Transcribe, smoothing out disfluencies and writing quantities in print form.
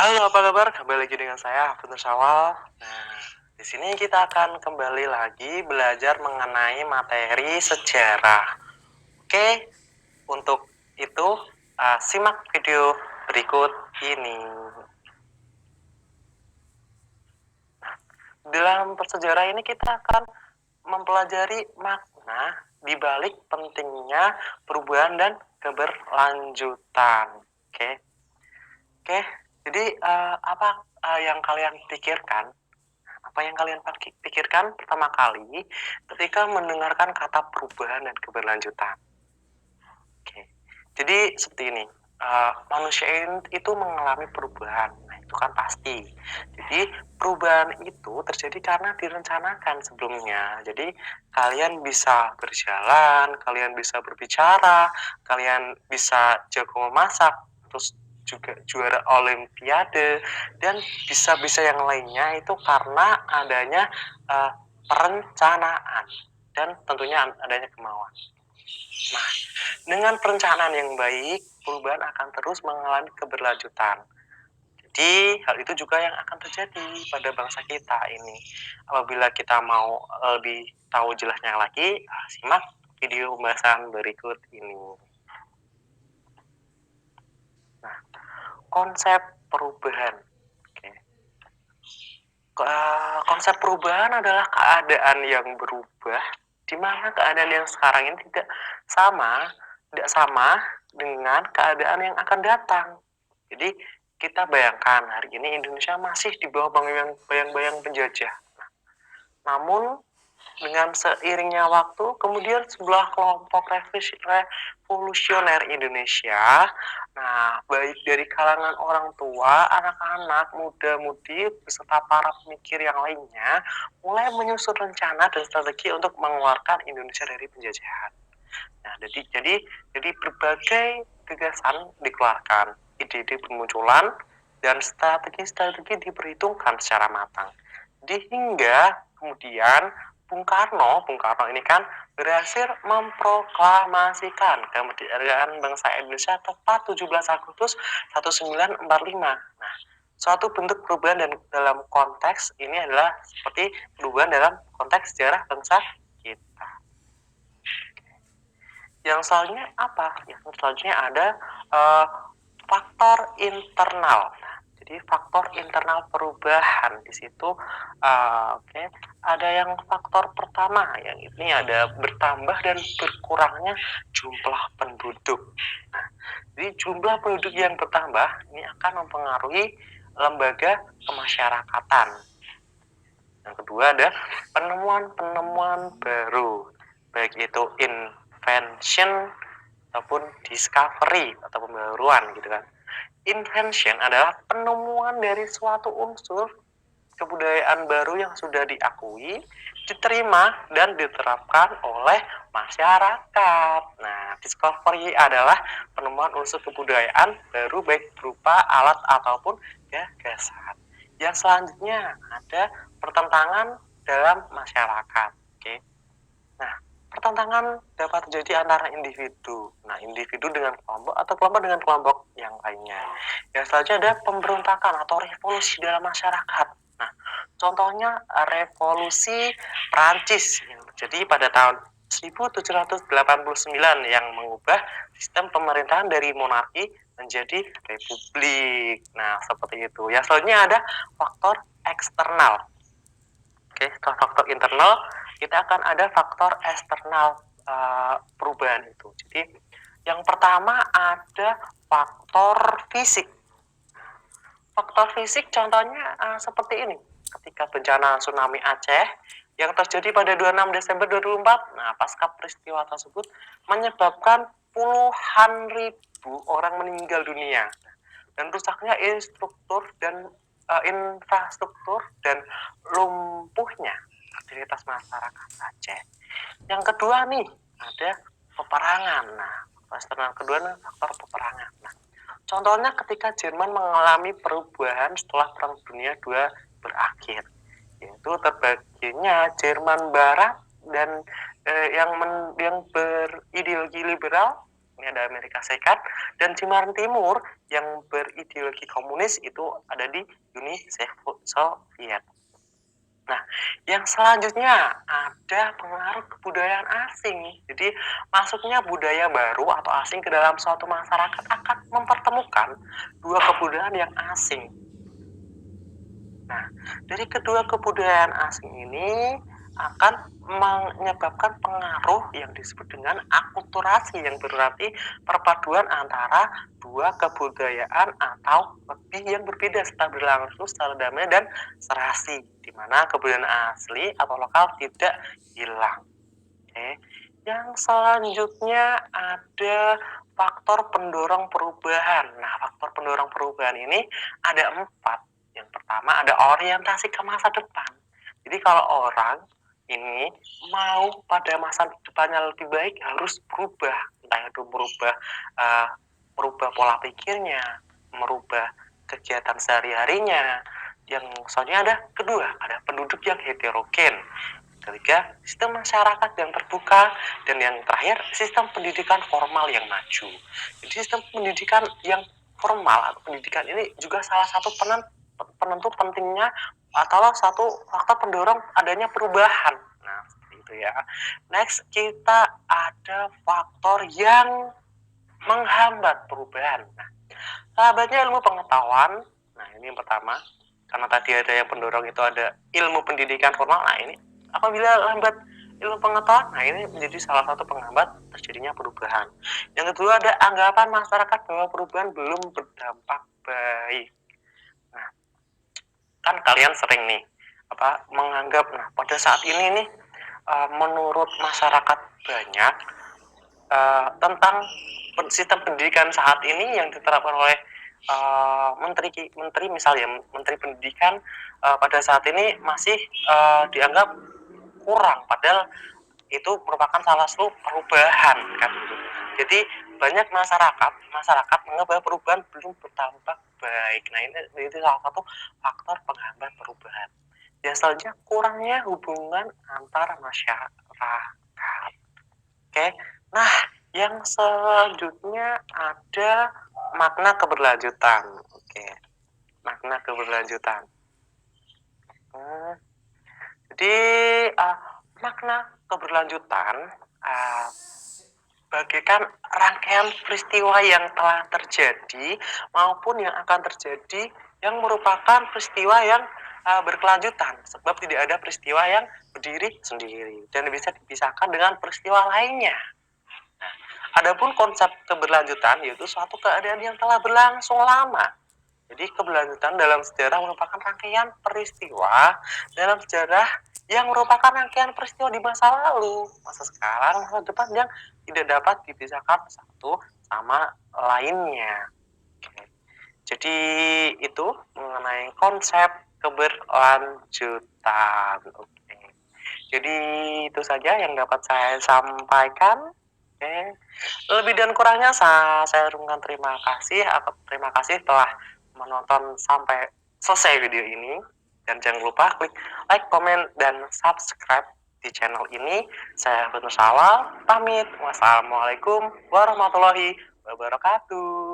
Halo, apa kabar? Kembali lagi dengan saya, Hafid Syawal. Nah, di sini kita akan kembali lagi belajar mengenai materi sejarah. Oke, untuk itu simak video berikut ini. Dalam persejarah ini kita akan mempelajari makna di balik pentingnya perubahan dan keberlanjutan. Oke. Jadi apa yang kalian pikirkan? Apa yang kalian pikirkan pertama kali ketika mendengarkan kata perubahan dan keberlanjutan? Oke. Jadi seperti ini, manusia itu mengalami perubahan. Nah, itu kan pasti. Jadi perubahan itu terjadi karena direncanakan sebelumnya. Jadi kalian bisa berjalan, kalian bisa berbicara, kalian bisa jago memasak, terus juga juara olimpiade dan bisa-bisa yang lainnya itu karena adanya perencanaan dan tentunya adanya kemauan. Nah, dengan perencanaan yang baik, perubahan akan terus mengalami keberlanjutan. Jadi, hal itu juga yang akan terjadi pada bangsa kita ini. Apabila kita mau lebih tahu jelasnya lagi, simak video pembahasan berikut ini. Nah, konsep perubahan. Oke. Konsep perubahan adalah keadaan yang berubah, di mana keadaan yang sekarang ini tidak sama dengan keadaan yang akan datang. Jadi kita bayangkan hari ini Indonesia masih di bawah bayang-bayang penjajah. Namun dengan seiringnya waktu, kemudian sebuah kelompok revolusioner Indonesia, nah baik dari kalangan orang tua, anak-anak, muda-mudi, beserta para pemikir yang lainnya, mulai menyusun rencana dan strategi untuk mengeluarkan Indonesia dari penjajahan. Nah, jadi berbagai gagasan dikeluarkan, ide-ide bermunculan, dan strategi-strategi diperhitungkan secara matang. Jadi hingga kemudian Bung Karno ini kan berhasil memproklamasikan kemerdekaan bangsa Indonesia tepat 17 Agustus 1945. Nah, suatu bentuk perubahan dan dalam konteks ini adalah seperti perubahan dalam konteks sejarah bangsa kita. Yang selanjutnya apa? Yang selanjutnya ada uh, faktor internal. Nah, jadi faktor internal perubahan di situ, oke, ada yang faktor pertama yang ini ada bertambah dan berkurangnya jumlah penduduk. Nah, jadi jumlah penduduk yang bertambah ini akan mempengaruhi lembaga kemasyarakatan. Yang kedua ada penemuan-penemuan baru, baik itu invention ataupun discovery atau pembaruan gitu kan. Invention adalah penemuan dari suatu unsur kebudayaan baru yang sudah diakui, diterima, dan diterapkan oleh masyarakat. Nah, discovery adalah penemuan unsur kebudayaan baru baik berupa alat ataupun gagasan. Yang selanjutnya ada pertentangan dalam masyarakat. Oke. Nah, pertentangan dapat terjadi antara individu. Nah, individu dengan kelompok atau kelompok dengan kelompok yang lainnya. Yang selanjutnya ada pemberontakan atau revolusi dalam masyarakat. Nah, contohnya revolusi Prancis yang terjadi pada tahun 1789 yang mengubah sistem pemerintahan dari monarki menjadi republik. Nah, seperti itu. Yang selanjutnya ada faktor eksternal. Oke, setelah faktor internal, kita akan ada faktor eksternal perubahan itu. Jadi, yang pertama ada faktor fisik. Faktor fisik contohnya seperti ini. Ketika bencana tsunami Aceh yang terjadi pada 26 Desember 2004, nah pasca peristiwa tersebut menyebabkan puluhan ribu orang meninggal dunia dan rusaknya infrastruktur dan lumpuhnya aktivitas masyarakat Aceh. Yang kedua nih ada peperangan. Nah, faktor kedua nih faktor peperangan. Nah, contohnya ketika Jerman mengalami perubahan setelah Perang Dunia II berakhir, yaitu terbaginya Jerman Barat dan yang berideologi liberal ini ada Amerika Serikat, dan Timur Timur yang berideologi komunis itu ada di Uni Soviet. Nah, yang selanjutnya ada pengaruh kebudayaan asing. Jadi, masuknya budaya baru atau asing ke dalam suatu masyarakat akan mempertemukan dua kebudayaan yang asing. Nah, dari kedua kebudayaan asing ini akan menyebabkan pengaruh yang disebut dengan akulturasi, yang berarti perpaduan antara dua kebudayaan atau lebih yang berbeda serta berlangsung secara damai dan serasi, di mana kebudayaan asli atau lokal tidak hilang. Oke. Yang selanjutnya ada faktor pendorong perubahan. Nah, faktor pendorong perubahan ini ada 4. Yang pertama ada orientasi ke masa depan. Jadi kalau orang ini mau pada masa depannya lebih baik harus berubah, entah itu merubah pola pikirnya, merubah kegiatan sehari-harinya. Yang selanjutnya ada kedua, ada penduduk yang heterogen. Ketiga, sistem masyarakat yang terbuka, dan yang terakhir sistem pendidikan formal yang maju. Jadi sistem pendidikan yang formal atau pendidikan ini juga salah satu penentu pentingnya atau satu faktor pendorong adanya perubahan. Nah, seperti itu ya. Next, kita ada faktor yang menghambat perubahan. Nah, sahabatnya ilmu pengetahuan. Nah, ini yang pertama. Karena tadi ada yang pendorong itu ada ilmu pendidikan formal. Nah, ini apabila lambat ilmu pengetahuan, nah ini menjadi salah satu penghambat terjadinya perubahan. Yang kedua ada anggapan masyarakat bahwa perubahan belum berdampak baik. Nah, kan kalian sering nih menganggap, nah pada saat ini nih menurut masyarakat banyak tentang sistem pendidikan saat ini yang diterapkan oleh menteri misalnya menteri pendidikan pada saat ini masih dianggap kurang, padahal itu merupakan salah satu perubahan kan gitu. Jadi banyak masyarakat menganggap bahwa perubahan belum berdampak baik. Nah, ini salah satu faktor penghambat perubahan. Yang selanjutnya kurangnya hubungan antar masyarakat. Oke. Nah, yang selanjutnya ada makna keberlanjutan. Oke. Makna keberlanjutan. Jadi makna keberlanjutan bagaikan rangkaian peristiwa yang telah terjadi maupun yang akan terjadi yang merupakan peristiwa yang berkelanjutan, sebab tidak ada peristiwa yang berdiri sendiri dan bisa dipisahkan dengan peristiwa lainnya. Nah, adapun konsep keberlanjutan yaitu suatu keadaan yang telah berlangsung lama. Jadi keberlanjutan dalam sejarah merupakan rangkaian peristiwa dalam sejarah yang merupakan rangkaian peristiwa di masa lalu, masa sekarang, masa depan yang tidak dapat dipisahkan satu sama lainnya. Oke. Jadi itu mengenai konsep keberlanjutan. Oke. Jadi itu saja yang dapat saya sampaikan. Oke. Lebih dan kurangnya saya ucapkan terima kasih telah menonton sampai selesai video ini. Dan jangan lupa klik like, komen, dan subscribe di channel ini. Saya Ibnu Sawal, pamit. Wassalamualaikum warahmatullahi wabarakatuh.